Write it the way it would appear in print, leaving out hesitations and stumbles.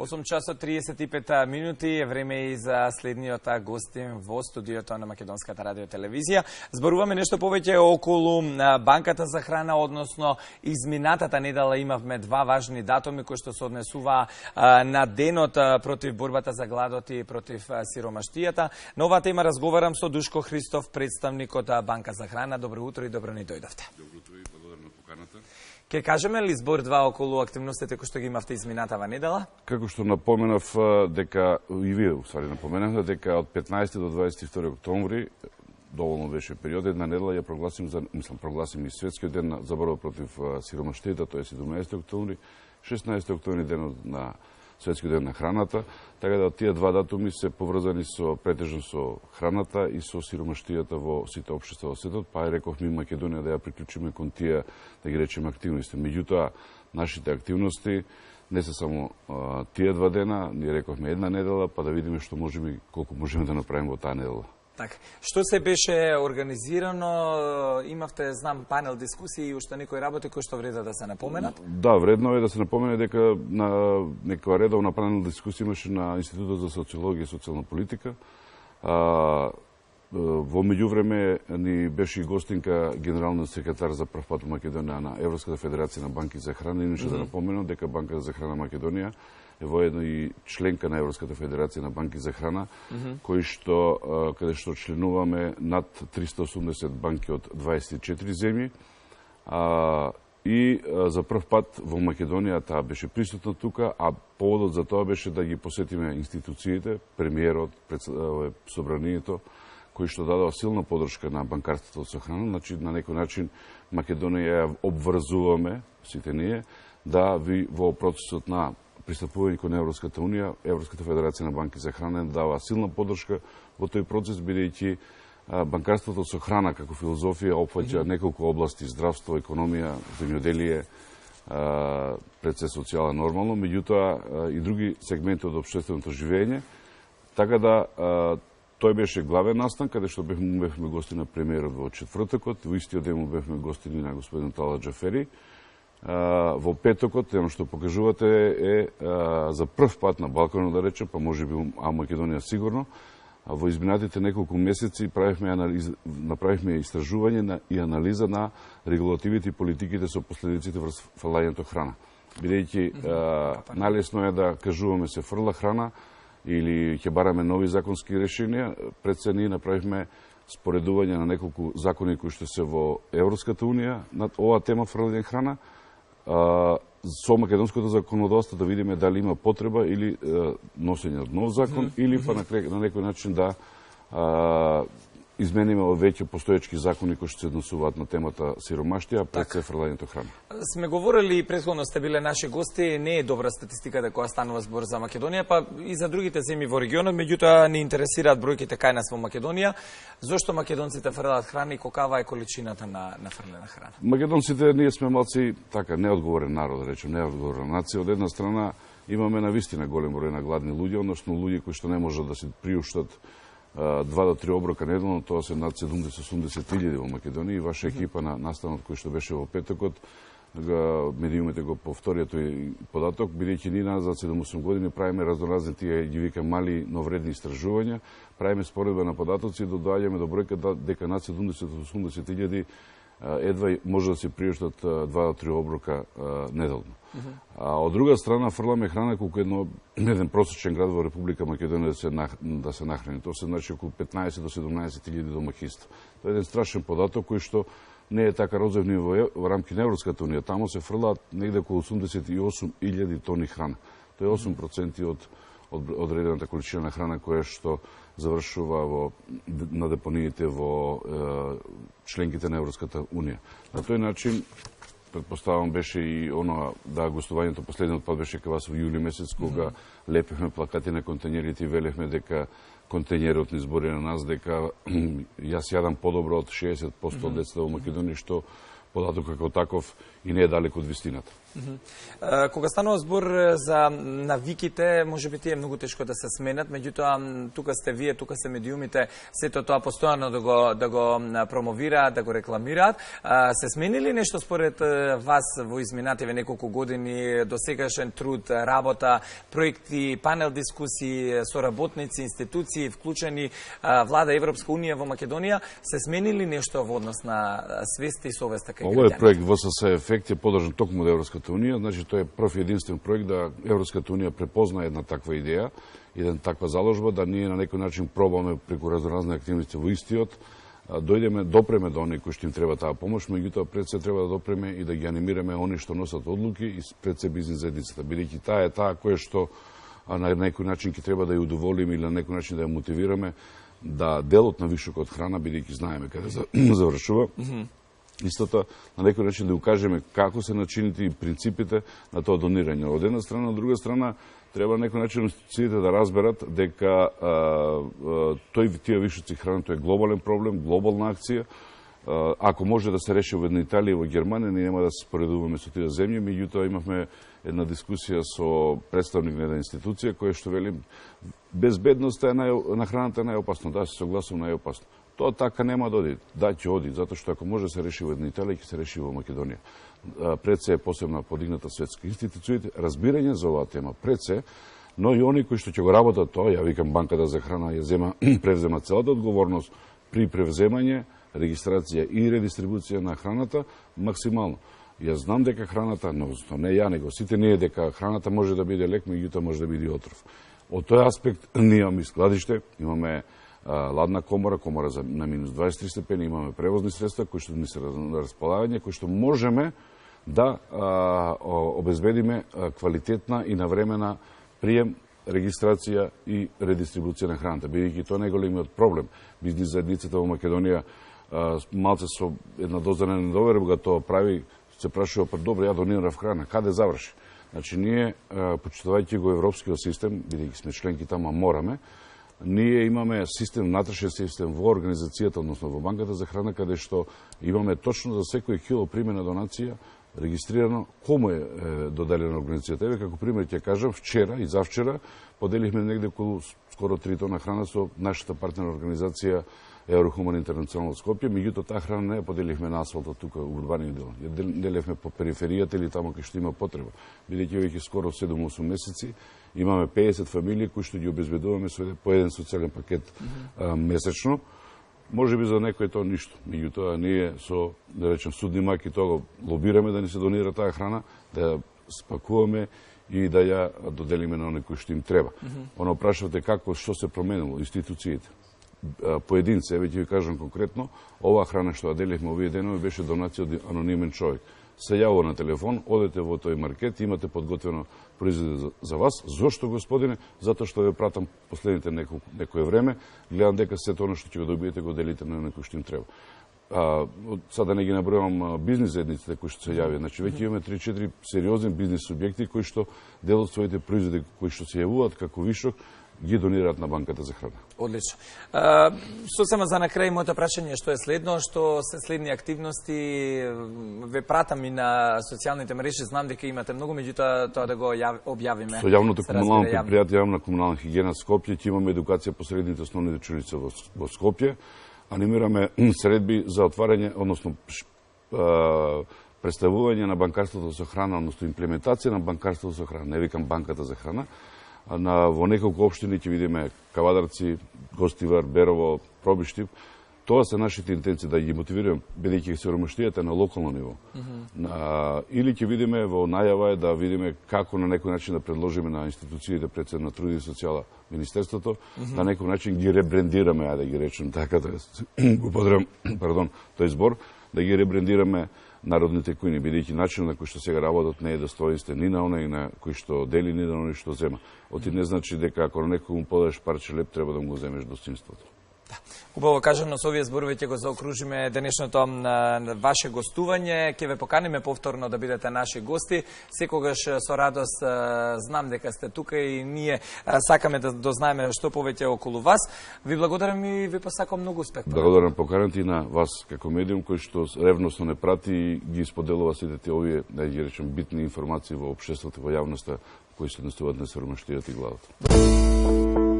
8 часот 35 минути е време и за следниот гостин во студиото на Македонската радио телевизија. Зборуваме нешто повеќе околу банката за храна, односно изминатата недела имавме два важни датуми кои што се однесуваа на денот против борбата за гладот и против сиромаштијата. На оваа тема разговарам со Душко Христов, представник од Банка за храна. Добро утро и добро ни дојдовте. Добро утро и благодарам на поканата. Ке кажеме ли збор два околу активностите кои што ги имавте изминатава недела? Како што напоменав дека и вие усвари напоменавте дека од 15 до 22 октомври доволно беше период, една недела ја прогласим и светскиот ден за борба против сиромаштијата, тоа е 17 октомври, 16 октомври денот на светскиот ден на храната, така да тие два датуми се поврзани претежно со храната и со сиромаштијата во сите општества во светот, па рековме и Македонија да ја приклучиме кон тие, да ги речеме, активности. Меѓутоа, нашите активности не се само тие два дена, ние рековме една недела, па да видиме што можеме, колку можеме да направиме во таа недела. Так, што се беше организирано? Имавте, знам, панел дискусии и уште некои работи кои што вреда да се напоменат? Да, вредно е да се напомене дека на некоја редовна панел дискусија имаше на Институтот за социологија и социјална политика. Во меѓувреме ни беше и гостинка генералниот секретар за прв пат во Македонија на Европската федерација на банки за храна. Имаше да напоменам дека Банка за храна Македонија е воедно и членка на Европската федерација на банки за храна, каде што членуваме над 380 банки од 24 земји. И за прв пат во Македонија таа беше присутна тука, а поводот за тоа беше да ги посетиме институциите, премиерот, собранието, кои што дадоа силна подршка на банкарството со храна. Значи, на некој начин Македонија ја обврзуваме, сите ние, да ви во процесот на пристапување кон Европската Унија, Европската федерација на банки за храна дава силна подршка во тој процес, бидејќи банкарството со храна како филозофија опфаќа неколку области: здравство, економија, земјоделие, пред се социјала нормално, меѓутоа и други сегменти од општественото живење. Така да тој беше главен настан, каде што бевме гости на премиерот во четвртокот, во истиот ден бевме гости на господин Талат Џафери. Во петокот, едно што покажувате е за прв пат на Балканот, да речем, па може би Македонија сигурно, во изминатите неколку месеци направивме истражување и анализа на регулативите и политиките со последиците врз фрлањето храна. Бидејќи најлесно е да кажуваме се фрла храна или ќе бараме нови законски решенија, пред се ние направивме споредување на неколку закони кои што се во Европската Унија над оваа тема фрлање храна, со македонското законодавство да видиме дали има потреба или носење од нов закон, или па на некој начин да измениме веќе постоечки закони кои што се однесуваат на темата сиромаштија, пред се фрлањето храна. Сме говорили и претходно сте биле наши гости, не е добра статистиката која станува збор за Македонија, па и за другите земји во регионот, меѓутоа не интересираат бројките кај нас во Македонија. Зошто македонците фрлаат храна и колкава е количината на фрлена храна? Македонците, ние сме малци така неодговорен народ, да речем, неодговорна нација. Од една страна имаме навистина голем број на гладни луѓе, односно луѓе кои што не можат да си приуштат 2 до 3 оброка неделно, тоа се над 70-80 илјади во Македонија, и ваша екипа на настанот кој што беше во петокот, медиумите го повторија тој податок, бидејќи ние назад 7-8 години правиме разноразни тие, ги викам, мали, но вредни истражувања, правиме споредба на податоци и доаѓаме до бројка дека над 70-80 илјади едва може да се приуштат 2 до 3 оброка неделно. А од друга страна фрламе храна колку еден просечен град во Република Македонија да се нахрани. Тоа се значи околу 15 до 17 илјади домаќинства. Тоа е еден страшен податок кој што не е така розовни во рамки на Европската Унија. Тамо се фрлаат негде околу 88 илјади тони храна. Тоа е 8% од одредената количина на храна која што завршува на депониите во членките на Европската Унија. На тој начин, предпоставам, беше и оно, да, гостувањето последниот пат беше кај вас во јули месец, кога лепевме плакати на контењерите и велевме дека контењерот ни збори на нас, дека јас јадам подобро од 60% од децата во Македонија, што податок како таков и не е далеко од вистината. Кога станува збор за навиките, може би тие е многу тешко да се сменат, меѓутоа тука сте вие, тука се медиумите, сето тоа постојано да го промовираат, да го рекламираат. Се смени ли нешто според вас во изминативе неколку години, досегашен труд, работа, проекти, панел дискусии, соработници, институции, вклучени влада Европска унија во Македонија, се смени ли нешто во однос на свеста и совеста кај граѓаните? Овој проект ВСС ефект е подржан токму од Европската унија, значи тој е прв и единствен проект да Европската унија препозна една таква идеја, една таква заложба, да ние на некој начин пробаме преку разноразни активности во истиот, допреме до оние кои што им треба таа помош, меѓутоа пред се треба да допреме и да ги анимираме оние што носат одлуки и пред се бизнис заедницата, бидејќи таа е таа која што на некој начин ќе треба да ја удоволиме или на некој начин да ја мотивираме да делот на вишокот храна, бидејќи знаеме каде завршува. Истото, на некој начин да укажеме како се начините и принципите на тоа донирање. Од една страна, од друга страна, треба на некој начин институциите да разберат дека тие вишоци храна тоа е глобален проблем, глобална акција. Ако може да се реши во една Италија и во Германија, ние нема да се споредуваме со тие земји, меѓутоа имавме една дискусија со представник на една институција која што вели безбедноста на храната е најопасно. Да, се согласувам, најопасно. Тоа така нема да оди. Да, ќе оди, затоа што ако може да се реши во една Италија, ќе се реши во Македонија. Пред се е посебна подигната светска институциите, разбирање за оваа тема пред се, но и они кои што ќе го работат тоа, ја викам Банката за храна ја превзема целата одговорност при превземање, регистрација и редистрибуција на храната максимално. Јас знам дека храната, но не ја, него сите ние, дека храната може да биде лек, меѓутоа може да биде отров. Од тој аспект ние имаме складиште, имаме ладна комора на минус 23 степени, имаме превозни средства кои што ни се на располагање, кои што можеме да обезбедиме квалитетна и навремена прием, регистрација и редистрибуција на храната, бидејќи тоа најголемиот проблем. Бизнис заедницата во Македонија малце со една доза на недоверба тоа прави, се прашува, па добро, ја донирав храна, каде заврши? Значи, ние, почитувајќи го европскиот систем, бидејќи сме членки тама, мораме, ние имаме систем, внатрешен систем во организацијата, односно во Банката за храна, каде што имаме точно за секој кило примена донација, регистрирано, кому е доделена организацијата. Еве, како пример ќе кажам, вчера и завчера поделихме негде околу скоро 3 тона храна со нашата партнер организација Еврохуман Интернационал Скопје, меѓутоа таа храна не ја поделихме на асфалтот тука во урбаниот дел. Ја делевме по периферијата или таму кај што има потреба. Бидејќи веќе скоро 7-8 месеци имаме 50 фамилии кои што ги обезбедуваме со по еден социјален пакет месечно. Може би за некој тоа ништо. Меѓутоа ние со, да речем, судни маки тоа го лобираме да ни се донира таа храна, да ја спакуваме и да ја доделиме на оние кои што им треба. Оно прашавате како, што се променило, институциите. Поединце, еве ќе ви кажам конкретно, оваа храна што ја делихме овие денови беше донација од анонимен човек. Се јавува на телефон, одете во тој маркет, имате подготвено производ за вас. Зошто, господине? Затоа што ве пратам последните некое време, гледам дека сето оно што ќе го добиете го делите на некој што им треба. Сада не ги набројувам бизнис заедниците кои што се јавија. Значи, веќе имаме 3-4 сериозни бизнис субјекти кои што делат своите производи кои што се јавуваат како вишок, ги донираат на Банката за храна. Одлично. Сосема за на крај моето прашање што е следно, што се следни активности, ве пратам и на социјалните мрежи, знам дека имате многу, меѓутоа тоа да го објавиме. Со јавното комунално предпријатие, јавна комунална хигиена Скопје, ќе имаме едукација по средните основни училици во Скопје, анимираме средби за отварање, односно представување на банкарството со храна, односно имплементација на банкарството со храна, не викам Банката за храна. Во неколку општини ќе видиме Кавадарци, Гостивар, Берово, Пробиштив. Тоа се нашите интенции, да ги мотивираме, бидејќи сиромаштијата на локално ниво. Или ќе видиме во најава да видиме како на некој начин да предложиме на институциите пред на Труд и социјала Министерството, на некој начин ги ребрендираме, да ги речем така, да го подрам, тој збор, да ги ребрендираме народните кујни, бидејќи начинот на кој што сега работат не е достоинствен ни на оној на кој што дели, ни на оној што зема. Оти не значи дека ако на некој му подадеш парче леп, треба да му го земеш достоинството. Убаво кажано, со овие зборови ќе го заокружиме денешното ваше гостување. Ќе ве поканиме повторно да бидете наши гости. Секогаш со радост знам дека сте тука и ние сакаме да дознаеме што повеќе околу вас. Ви благодарам и ви посакам многу успех. Благодарам поканата и на вас како медиум кој што ревносно не прати и ги споделува сите овие, да ги речем, битни информации во општеството, во јавноста, кои се однесуваат на сиромаштијата и гладот.